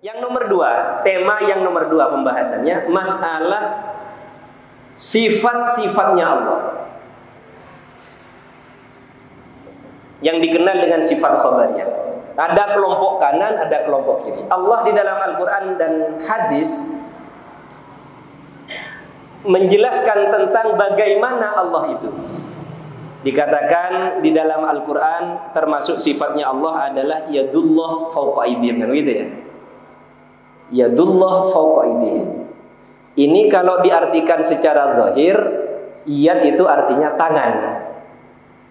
Yang nomor dua, tema yang nomor dua pembahasannya masalah sifat-sifatnya Allah yang dikenal dengan sifat khabariyah. Ada kelompok kanan, ada kelompok kiri. Allah di dalam Al-Quran dan hadis menjelaskan tentang bagaimana Allah itu. Dikatakan di dalam Al-Quran termasuk sifatnya Allah adalah yadullah fawqa aydihim, kan gitu ya. Yadullah fawqa aydihim. Ini kalau diartikan secara zahir, iyad itu artinya tangan.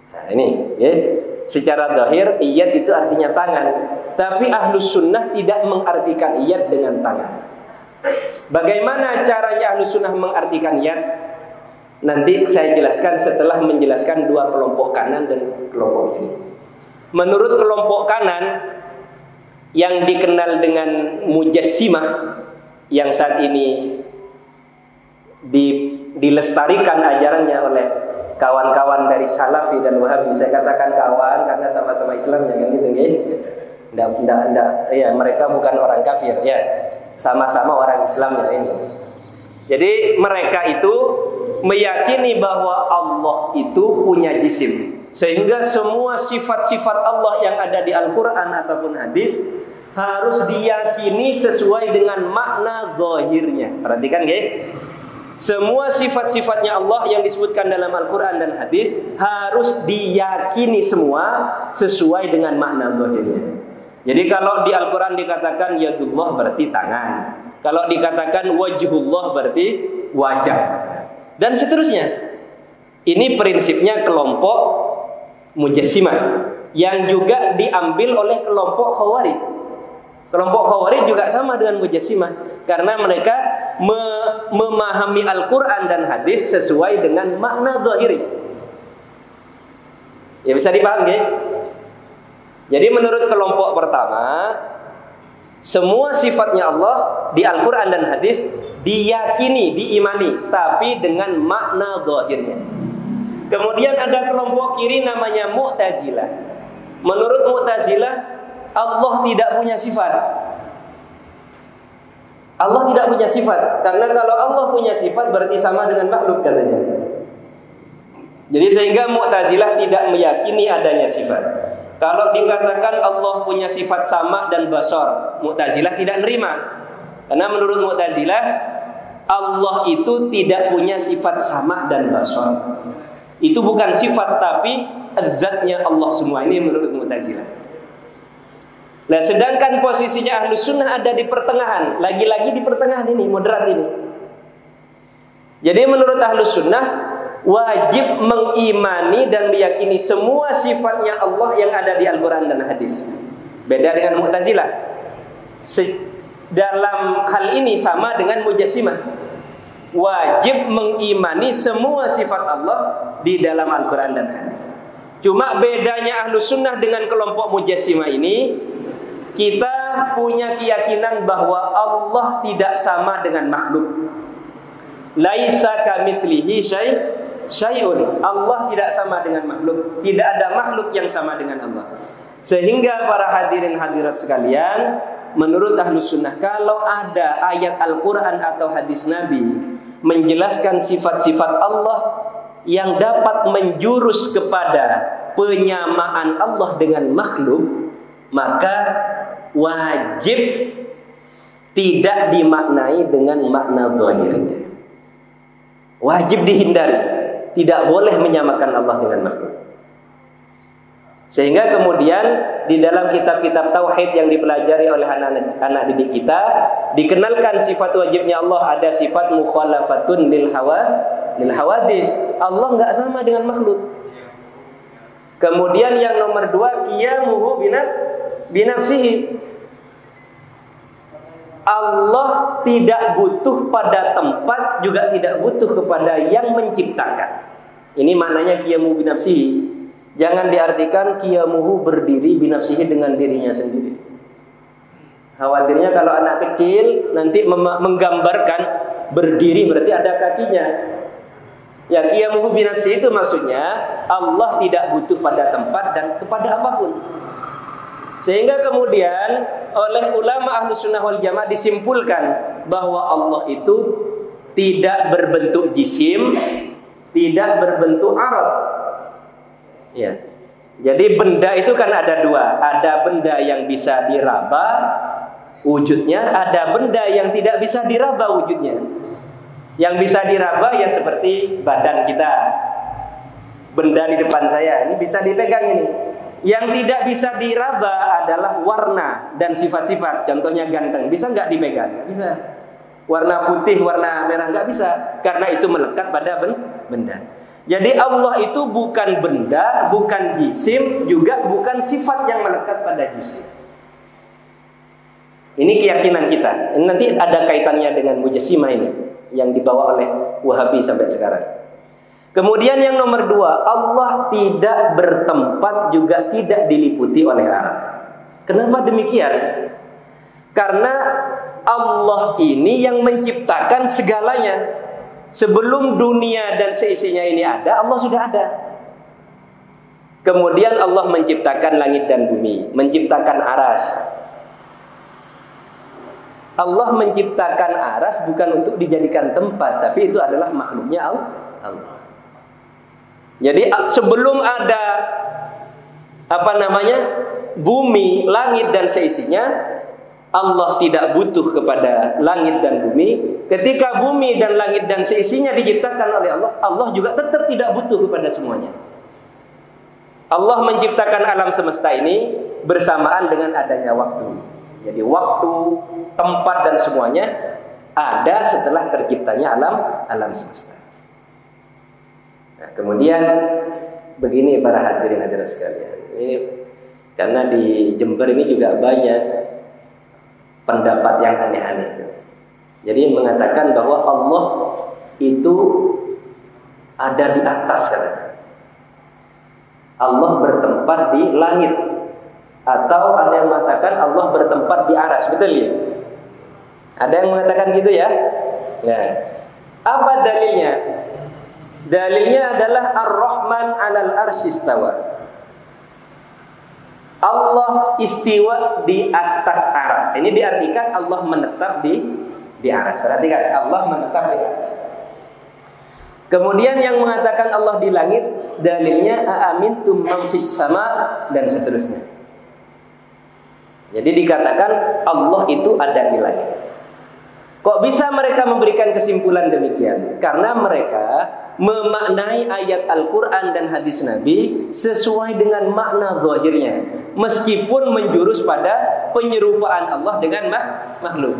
Nah, ini ya. Secara zahir iyad itu artinya tangan. Tapi Ahlus Sunnah tidak mengartikan iyad dengan tangan. Bagaimana caranya Ahlus Sunnah mengartikan iyad? Nanti saya jelaskan setelah menjelaskan dua kelompok kanan dan kelompok kiri. Menurut kelompok kanan yang dikenal dengan mujassimah, yang saat ini dilestarikan ajarannya oleh kawan-kawan dari Salafi dan Wahabi. Saya katakan kawan karena sama-sama Islam, ya kan gitu nggih. Enggak, ya, mereka bukan orang kafir, ya. Sama-sama orang Islam ya ini. Jadi mereka itu meyakini bahwa Allah itu punya jisim, sehingga semua sifat-sifat Allah yang ada di Al-Quran ataupun hadis harus diyakini sesuai dengan makna zahirnya. Perhatikan nggih. Semua sifat-sifatnya Allah yang disebutkan dalam Al-Quran dan hadis harus diyakini semua sesuai dengan makna zahirnya. Jadi kalau di Al-Quran dikatakan yadullah berarti tangan, kalau dikatakan wajhullah berarti wajah, dan seterusnya. Ini prinsipnya kelompok mujassimah yang juga diambil oleh kelompok khawarij. Kelompok khawarij juga sama dengan mujassimah karena mereka memahami Al-Quran dan hadis sesuai dengan makna zahiri. Ya, bisa dipahami ya? Jadi menurut kelompok pertama, semua sifatnya Allah di Al-Quran dan hadis diyakini, diimani, tapi dengan makna zahirnya. Kemudian ada kelompok kiri namanya Mu'tazilah. Menurut Mu'tazilah, Allah tidak punya sifat. Allah tidak punya sifat, karena kalau Allah punya sifat berarti sama dengan makhluk, katanya. Jadi sehingga Mu'tazilah tidak meyakini adanya sifat. Kalau dikatakan Allah punya sifat sama dan basar, Mu'tazilah tidak nerima. Karena menurut Mu'tazilah, Allah itu tidak punya sifat sama dan basar. Itu bukan sifat, tapi zatnya Allah semua. Ini menurut Mu'tazilah. Nah, sedangkan posisinya Ahlus Sunnah ada di pertengahan. Lagi-lagi di pertengahan ini, moderat ini. Jadi menurut Ahlus Sunnah wajib mengimani dan meyakini semua sifatnya Allah yang ada di Al-Quran dan hadis. Beda dengan Mu'tazilah. Dalam hal ini sama dengan mujassimah. Wajib mengimani semua sifat Allah di dalam Al-Quran dan hadis. Cuma bedanya Ahlus Sunnah dengan kelompok mujassimah ini, kita punya keyakinan bahwa Allah tidak sama dengan makhluk. Laisa kamitslihi syai'un. Allah tidak sama dengan makhluk. Tidak ada makhluk yang sama dengan Allah. Sehingga para hadirin hadirat sekalian, menurut Ahlus Sunnah, kalau ada ayat Al-Quran atau hadis Nabi menjelaskan sifat-sifat Allah yang dapat menjurus kepada penyamaan Allah dengan makhluk, maka wajib tidak dimaknai dengan makna zahirnya. Wajib dihindari. Tidak boleh menyamakan Allah dengan makhluk. Sehingga kemudian di dalam kitab-kitab tauhid yang dipelajari oleh anak-anak didik kita, dikenalkan sifat wajibnya Allah. Ada sifat mukhalafatun lil hawadis. Allah enggak sama dengan makhluk. Kemudian yang nomor dua, qiyamuhu binafsihi. Allah tidak butuh pada tempat, juga tidak butuh kepada yang menciptakan. Ini maknanya qiyamuhu binafsihi. Jangan diartikan qiyamuhu berdiri binafsihi dengan dirinya sendiri. Khawatirnya kalau anak kecil nanti menggambarkan berdiri berarti ada kakinya. Ya, qiyamuhu binafsihi itu maksudnya Allah tidak butuh pada tempat dan kepada apapun. Sehingga kemudian oleh ulama Ahlus Sunnah wal Jamaah disimpulkan bahwa Allah itu tidak berbentuk jisim, tidak berbentuk arad. Ya. Jadi benda itu kan ada dua. Ada benda yang bisa diraba wujudnya, ada benda yang tidak bisa diraba wujudnya. Yang bisa diraba ya seperti badan kita. Benda di depan saya ini bisa dipegang ini. Yang tidak bisa diraba adalah warna dan sifat-sifat. Contohnya ganteng, bisa nggak dipegang? Nggak bisa. Warna putih, warna merah nggak bisa, karena itu melekat pada benda. Jadi Allah itu bukan benda, bukan jisim, juga bukan sifat yang melekat pada jisim. Ini keyakinan kita. Ini nanti ada kaitannya dengan Mujassimah ini yang dibawa oleh Wahabi sampai sekarang. Kemudian yang nomor dua, Allah tidak bertempat juga tidak diliputi oleh arah. Kenapa demikian? Karena Allah ini yang menciptakan segalanya. Sebelum dunia dan seisinya ini ada, Allah sudah ada. Kemudian Allah menciptakan langit dan bumi, menciptakan aras. Allah menciptakan aras bukan untuk dijadikan tempat, tapi itu adalah makhluknya Allah. Jadi sebelum ada bumi, langit dan seisinya, Allah tidak butuh kepada langit dan bumi. Ketika bumi dan langit dan seisinya diciptakan oleh Allah, Allah juga tetap tidak butuh kepada semuanya. Allah menciptakan alam semesta ini bersamaan dengan adanya waktu. Jadi waktu, tempat dan semuanya ada setelah terciptanya alam semesta. Nah, kemudian begini para hadirin hadirat sekalian. Ini karena di Jember ini juga banyak pendapat yang aneh-aneh itu. Jadi mengatakan bahwa Allah itu ada di atas katanya. Allah bertempat di langit. Atau ada yang mengatakan Allah bertempat di aras, betul ya? Ada yang mengatakan gitu ya? Ya. Apa dalilnya? Dalilnya adalah Ar-Rahman 'alal arsy istawa. Allah istiwa di atas aras. Ini diartikan Allah menetap di aras. Perhatikan, Allah menetap di aras. Kemudian yang mengatakan Allah di langit, dalilnya a'amintum man fis sama dan seterusnya. Jadi dikatakan Allah itu ada di langit. Kok bisa mereka memberikan kesimpulan demikian? Karena mereka memaknai ayat Al-Quran dan hadis Nabi sesuai dengan makna zahirnya, meskipun menjurus pada penyerupaan Allah dengan makhluk.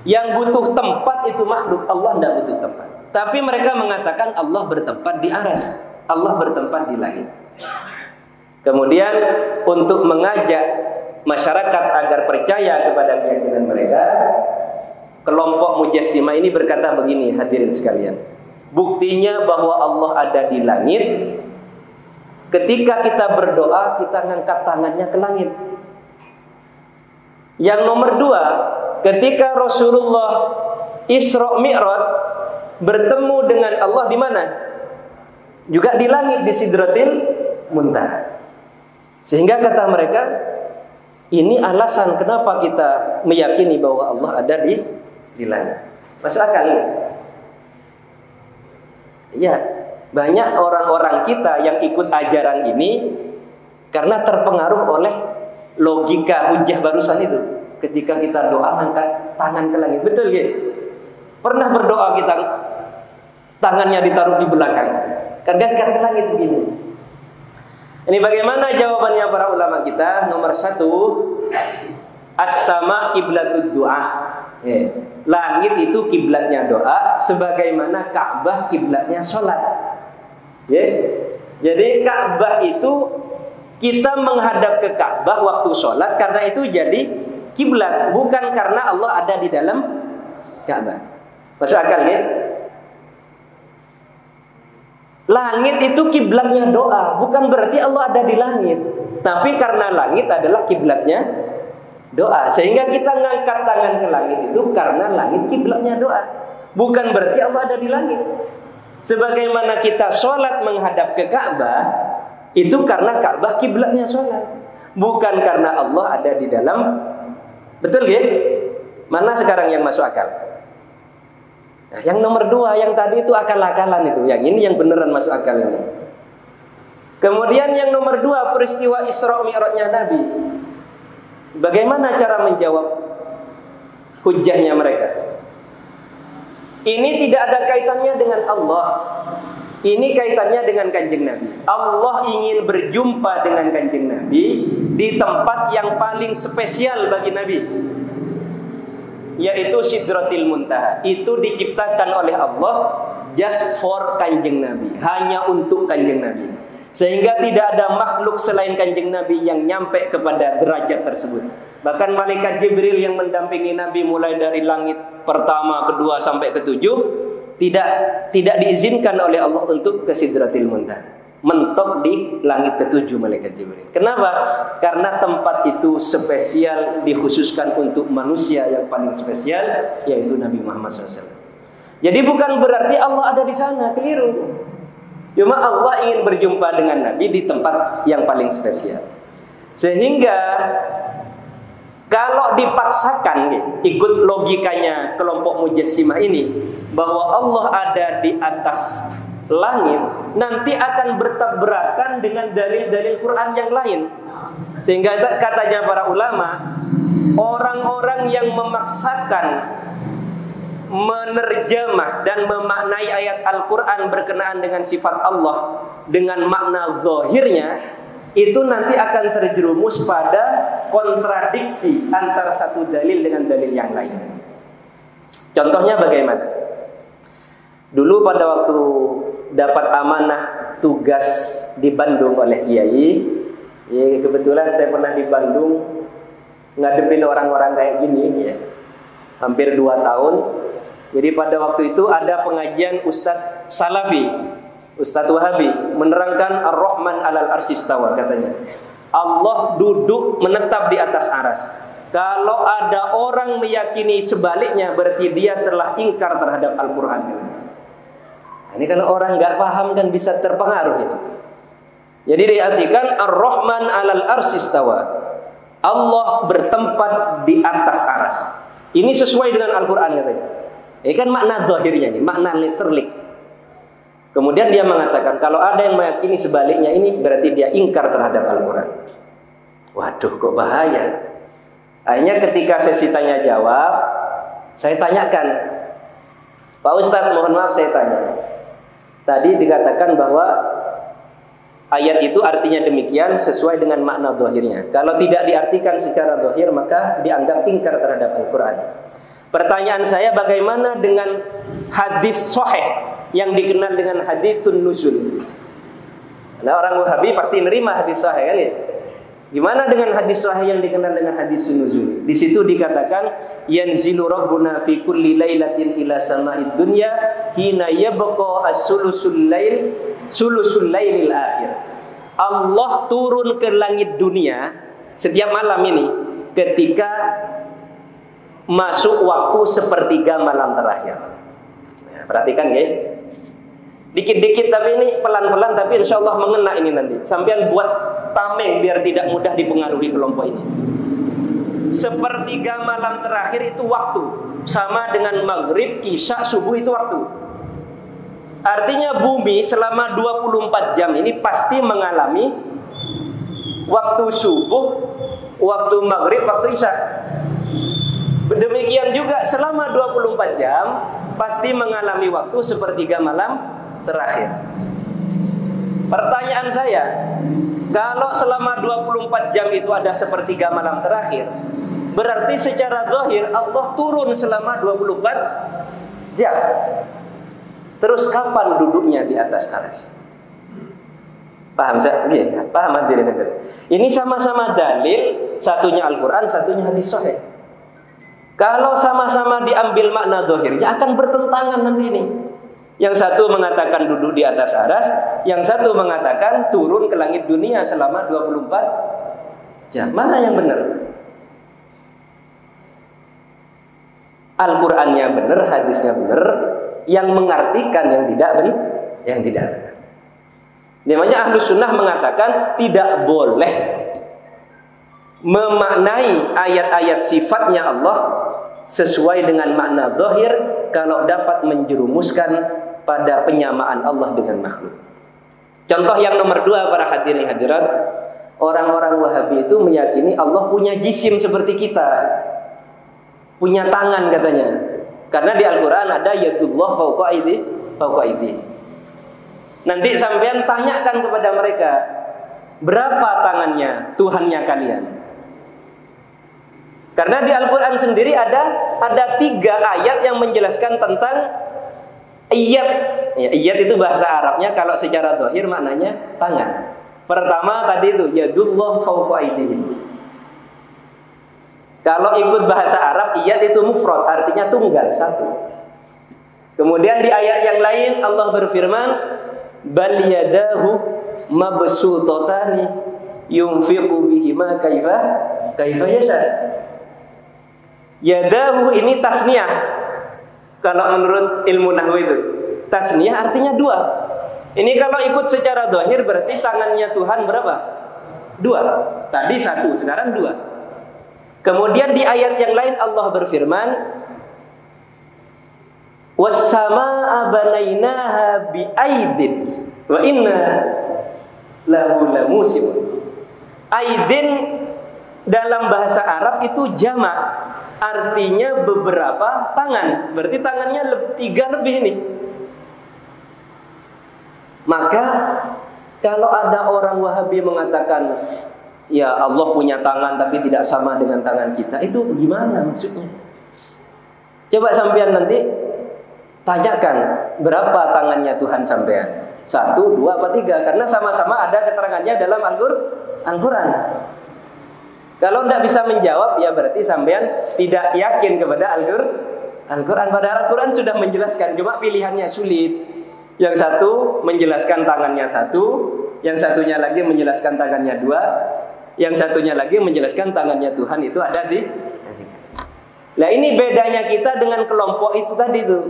Yang butuh tempat itu makhluk, Allah tidak butuh tempat. Tapi mereka mengatakan Allah bertempat di aras, Allah bertempat di langit. Kemudian untuk mengajak masyarakat agar percaya kepada keyakinan mereka, kelompok Mujassimah ini berkata begini, hadirin sekalian. Buktinya bahwa Allah ada di langit, ketika kita berdoa, kita ngangkat tangannya ke langit. Yang nomor dua, ketika Rasulullah Isra Mi'raj bertemu dengan Allah di mana? Juga di langit, di Sidratil Muntaha. Sehingga kata mereka, ini alasan kenapa kita meyakini bahwa Allah ada di langit. Masuk akal ini? Ya, banyak orang-orang kita yang ikut ajaran ini karena terpengaruh oleh logika hujjah barusan itu. Ketika kita doa angkat tangan ke langit, betul ya? Pernah berdoa kita tangannya ditaruh di belakang, kan angkat ke langit begini. Ini bagaimana jawabannya para ulama kita? Nomor satu, as-sama kiblatud doa. Langit itu kiblatnya doa, sebagaimana Ka'bah kiblatnya sholat. Jadi Ka'bah itu kita menghadap ke Ka'bah waktu sholat, karena itu jadi kiblat, bukan karena Allah ada di dalam Ka'bah. Masuk akal ya? Langit itu kiblatnya doa, bukan berarti Allah ada di langit, tapi karena langit adalah kiblatnya doa, sehingga kita ngangkat tangan ke langit itu karena langit kiblatnya doa, bukan berarti Allah ada di langit. Sebagaimana kita sholat menghadap ke Ka'bah, itu karena Ka'bah kiblatnya sholat, bukan karena Allah ada di dalam Betul ya? Mana sekarang yang masuk akal? Nah, yang nomor 2, yang tadi itu akal-akalan itu. Yang ini yang beneran masuk akal ini. Kemudian yang nomor 2, peristiwa Isra Mi'rajnya Nabi. Bagaimana cara menjawab hujahnya mereka? Ini tidak ada kaitannya dengan Allah. Ini kaitannya dengan Kanjeng Nabi. Allah ingin berjumpa dengan Kanjeng Nabi di tempat yang paling spesial bagi Nabi, yaitu Sidratil Muntaha. Itu diciptakan oleh Allah just for Kanjeng Nabi, hanya untuk Kanjeng Nabi. Sehingga tidak ada makhluk selain Kanjeng Nabi yang nyampe kepada derajat tersebut. Bahkan malaikat Jibril yang mendampingi Nabi mulai dari langit pertama, kedua sampai ketujuh tidak diizinkan oleh Allah untuk ke Sidratil Muntaha. Mentok di langit ketujuh malaikat Jibril. Kenapa? Karena tempat itu spesial, dikhususkan untuk manusia yang paling spesial, yaitu Nabi Muhammad SAW. Jadi bukan berarti Allah ada di sana, keliru. Cuma Allah ingin berjumpa dengan Nabi di tempat yang paling spesial. Sehingga kalau dipaksakan ikut logikanya kelompok Mujassimah ini, bahwa Allah ada di atas langit, nanti akan bertabrakan dengan dalil-dalil Quran yang lain. Sehingga katanya para ulama, orang-orang yang memaksakan menerjemah dan memaknai ayat Al-Quran berkenaan dengan sifat Allah dengan makna zahirnya, itu nanti akan terjerumus pada kontradiksi antara satu dalil dengan dalil yang lain. Contohnya bagaimana? Dulu pada waktu dapat amanah tugas di Bandung oleh Kiai, ya kebetulan saya pernah di Bandung ngadepin orang-orang kayak gini ya, hampir 2 tahun. Jadi pada waktu itu ada pengajian Ustadz Salafi, Ustadz Wahabi, menerangkan Ar-Rahman alal arsy istawa, katanya Allah duduk menetap di atas aras. Kalau ada orang meyakini sebaliknya, berarti dia telah ingkar terhadap Al-Quran. Nah, ini kalau orang nggak paham kan bisa terpengaruh ini. Jadi diartikan Ar-Rahman alal arsy istawa, Allah bertempat di atas aras. Ini sesuai dengan Al-Quran katanya. Ini kan makna zahirnya nih, makna literik. Kemudian dia mengatakan kalau ada yang meyakini sebaliknya, ini berarti dia ingkar terhadap Al-Quran. Waduh, kok bahaya. Akhirnya ketika sesi tanya jawab, saya tanyakan, Pak Ustadz, mohon maaf saya tanya. Tadi dikatakan bahwa ayat itu artinya demikian sesuai dengan makna zahirnya. Kalau tidak diartikan secara zahir, maka dianggap ingkar terhadap Al-Quran. Pertanyaan saya, bagaimana dengan hadis sahih yang dikenal dengan haditsun nuzul? Nah, orang Wahabi pasti nerima hadis sahih kan ya? Gimana dengan hadis sahih yang dikenal dengan haditsun nuzul? Di situ dikatakan yanzilu rabbuna fi kulli lailatin ila sama'id dunya hina yabqa as-sulusul lailil akhir. Allah turun ke langit dunia setiap malam ini ketika masuk waktu sepertiga malam terakhir. Nah, perhatikan ya. Dikit-dikit tapi ini pelan-pelan, tapi insya Allah mengena ini nanti. Sampean buat tameng biar tidak mudah dipengaruhi kelompok ini. Sepertiga malam terakhir itu waktu, sama dengan maghrib, isya, subuh itu waktu. Artinya bumi selama 24 jam ini pasti mengalami waktu subuh, waktu maghrib, waktu isya. Demikian juga selama 24 jam pasti mengalami waktu sepertiga malam terakhir. Pertanyaan saya, kalau selama 24 jam itu ada sepertiga malam terakhir, berarti secara zahir Allah turun selama 24 jam. Terus kapan duduknya di atas aras? Paham saya? Paham hadirin? Ini sama-sama dalil, satunya Al-Quran, satunya hadis sahih. Kalau sama-sama diambil makna zahirnya akan bertentangan nanti ini. Yang satu mengatakan duduk di atas aras, yang satu mengatakan turun ke langit dunia selama 24 jam. Mana yang benar? Al-Qur'annya benar, hadisnya benar, yang mengartikan yang tidak benar, yang tidak benar. Namanya Ahlus Sunnah mengatakan tidak boleh memaknai ayat-ayat sifatnya Allah sesuai dengan makna zahir kalau dapat menjerumuskan pada penyamaan Allah dengan makhluk. Contoh yang nomor 2 para hadirin hadirat, orang-orang Wahabi itu meyakini Allah punya jisim seperti kita, punya tangan katanya. Karena di Al-Quran ada yadullah fawqa aydih. Nanti sampean tanyakan kepada mereka, berapa tangannya Tuhannya kalian? Karena di Al-Quran sendiri ada 3 ayat yang menjelaskan tentang iyad. Ya, iyad itu bahasa Arabnya, kalau secara zahir maknanya tangan. Pertama tadi itu yadullah fawqa aydih. Kalau ikut bahasa Arab, iyad itu mufrad, artinya tunggal, satu. Kemudian di ayat yang lain Allah berfirman, bal yadahu mabsutatani yunfiqu bihima kaifa yasha. Yadahu ini tasniyah. Kalau menurut ilmu nahwu itu, tasniyah artinya 2. Ini kalau ikut secara zahir berarti tangannya Tuhan berapa? 2. Tadi 1, sekarang 2. Kemudian di ayat yang lain Allah berfirman, was-samaa'a banainaha bi'aidin wa inna lahu lamusibun. Aidin dalam bahasa Arab itu jamak, artinya beberapa tangan. Berarti tangannya 3 lebih ini. Maka kalau ada orang Wahabi mengatakan, ya Allah punya tangan tapi tidak sama dengan tangan kita, itu gimana maksudnya? Coba sampean nanti tanyakan, berapa tangannya Tuhan sampean? 1, 2, apa 3? Karena sama-sama ada keterangannya dalam Al-Quran. Kalau tidak bisa menjawab, ya berarti sampean tidak yakin kepada Al-Quran. Padahal Al-Quran sudah menjelaskan, cuma pilihannya sulit. Yang satu menjelaskan tangannya 1, yang satunya lagi menjelaskan tangannya 2, yang satunya lagi menjelaskan tangannya Tuhan itu ada di. Nah ini bedanya kita dengan kelompok itu tadi tuh.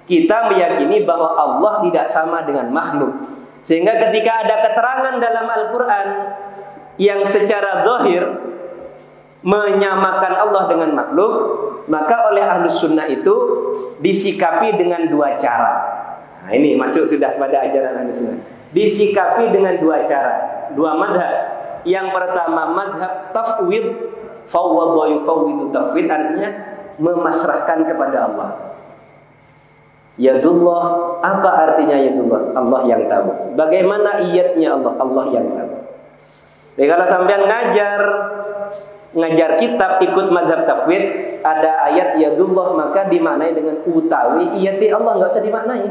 Kita meyakini bahwa Allah tidak sama dengan makhluk. Sehingga ketika ada keterangan dalam Al-Quran yang secara zahir menyamakan Allah dengan makhluk, maka oleh Ahlus Sunnah itu disikapi dengan 2 cara. Nah ini masuk sudah pada ajaran Ahlus Sunnah. Disikapi dengan 2 cara, 2 madhab. Yang pertama madhab tafwid, fawwadha yufawwidu tafwid, artinya memasrahkan kepada Allah. Yadullah, apa artinya yadullah? Allah yang tahu. Bagaimana iyadnya Allah? Allah yang tahu. Jadi kalau sampean ngajar kitab ikut mazhab tafwid, ada ayat yadullah maka dimaknai dengan utawi iyati Allah, enggak usah dimaknai.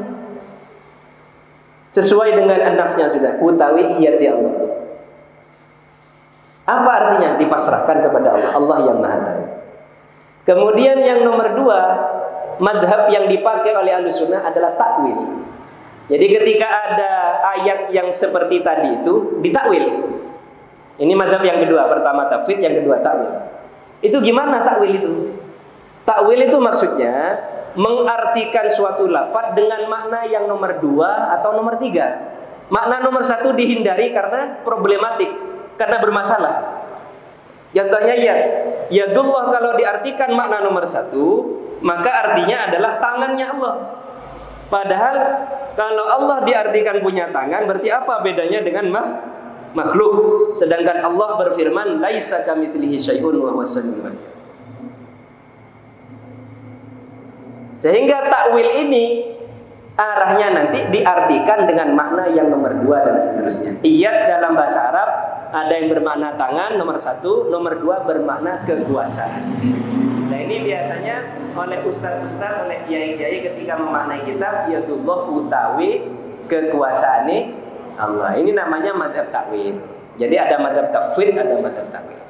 Sesuai dengan anasnya sudah, utawi iyati Allah. Apa artinya? Dipasrahkan kepada Allah, Allah yang Maha Tahu. Kemudian yang nomor 2, madhab yang dipakai oleh Ahlus Sunnah adalah takwil. Jadi ketika ada ayat yang seperti tadi itu ditakwil. Ini madhab yang kedua, pertama tafwid, yang kedua takwil. Itu gimana takwil itu? Takwil itu maksudnya mengartikan suatu lafaz dengan makna yang nomor 2 atau nomor 3. Makna nomor 1 dihindari karena problematik, karena bermasalah. Contohnya yadullah kalau diartikan makna nomor 1, maka artinya adalah tangannya Allah. Padahal kalau Allah diartikan punya tangan, berarti apa bedanya dengan makhluk? Sedangkan Allah berfirman, laisa kamitslihi syai'un wa huwas samiul basir. Sehingga takwil ini arahnya nanti diartikan dengan makna yang nomor 2 dan seterusnya. Iyad dalam bahasa Arab ada yang bermakna tangan nomor 1, nomor 2 bermakna kekuasaan. Nah ini biasanya oleh ustaz-ustaz, oleh kiai-kiai ketika memaknai kitab yadullah utawi kekuasaan Allah. Ini namanya madhab takwil. Jadi ada madhab tafwid, ada madhab takwil.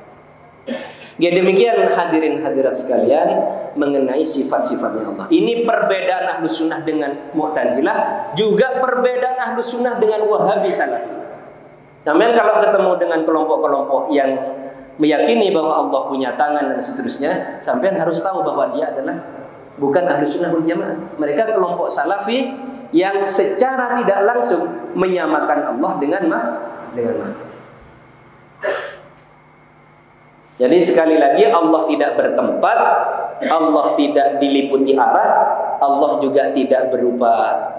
Ya demikian hadirin hadirat sekalian mengenai sifat-sifatnya Allah. Ini perbedaan Ahlus Sunnah dengan Mu'tazilah, juga perbedaan Ahlus Sunnah dengan Wahabi Salafi. Namun kalau ketemu dengan kelompok-kelompok yang meyakini bahwa Allah punya tangan dan seterusnya, sampean harus tahu bahwa dia adalah bukan Ahlus Sunnah wal Jamaah. Mereka kelompok Salafi yang secara tidak langsung menyamakan Allah dengan makhluk. Jadi sekali lagi Allah tidak bertempat, Allah tidak diliputi arah, Allah juga tidak berupa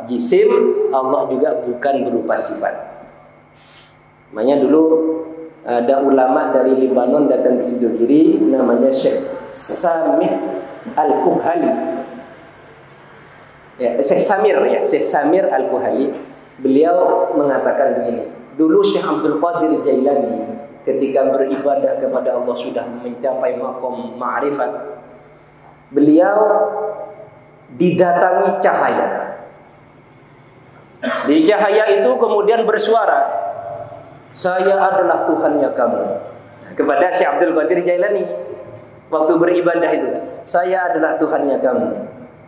jisim, Allah juga bukan berupa sifat. Makanya dulu ada ulama dari Lebanon datang ke Sidogiri, namanya Syekh Samih Al-Kuhali. Syekh Samir Al-Kuhali. Beliau mengatakan begini, dulu Syekh Abdul Qadir Jailani ketika beribadah kepada Allah sudah mencapai maqam ma'rifat, beliau didatangi cahaya. Di cahaya itu kemudian bersuara, saya adalah Tuhannya kamu. Kepada Syekh Abdul Qadir Jailani waktu beribadah itu, saya adalah Tuhannya kamu,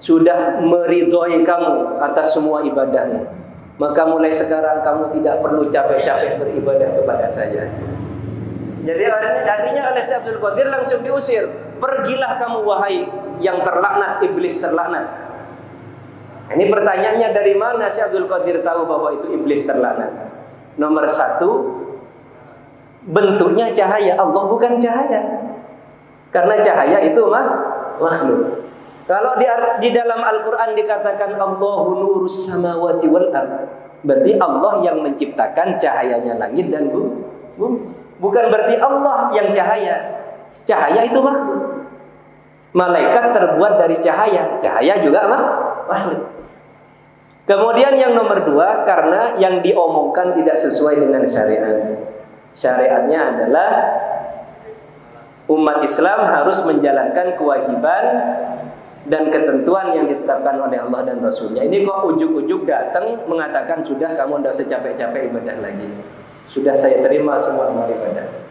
sudah meridhoi kamu atas semua ibadahmu, maka mulai sekarang kamu tidak perlu capek-capek beribadah kepada saya. Jadi artinya oleh Syekh Abdul Qadir langsung diusir. Pergilah kamu wahai yang terlaknat, iblis terlaknat. Ini pertanyaannya, dari mana Syekh Abdul Qadir tahu bahwa itu iblis terlaknat? Nomor satu, bentuknya cahaya. Allah bukan cahaya. Karena cahaya itu makhluk. Kalau di dalam Al-Quran dikatakan Allahu nurus samawati wal ard, berarti Allah yang menciptakan cahayanya langit dan bumi. Bukan berarti Allah yang cahaya. Cahaya itu makhluk. Malaikat terbuat dari cahaya. Cahaya juga makhluk. Kemudian yang nomor dua, karena yang diomongkan tidak sesuai dengan syariat. Syariatnya adalah umat Islam harus menjalankan kewajiban dan ketentuan yang ditetapkan oleh Allah dan Rasulnya. Ini kok ujuk-ujuk datang mengatakan sudah kamu tidak usah capek-capek ibadah lagi. Sudah saya terima semua amal ibadah.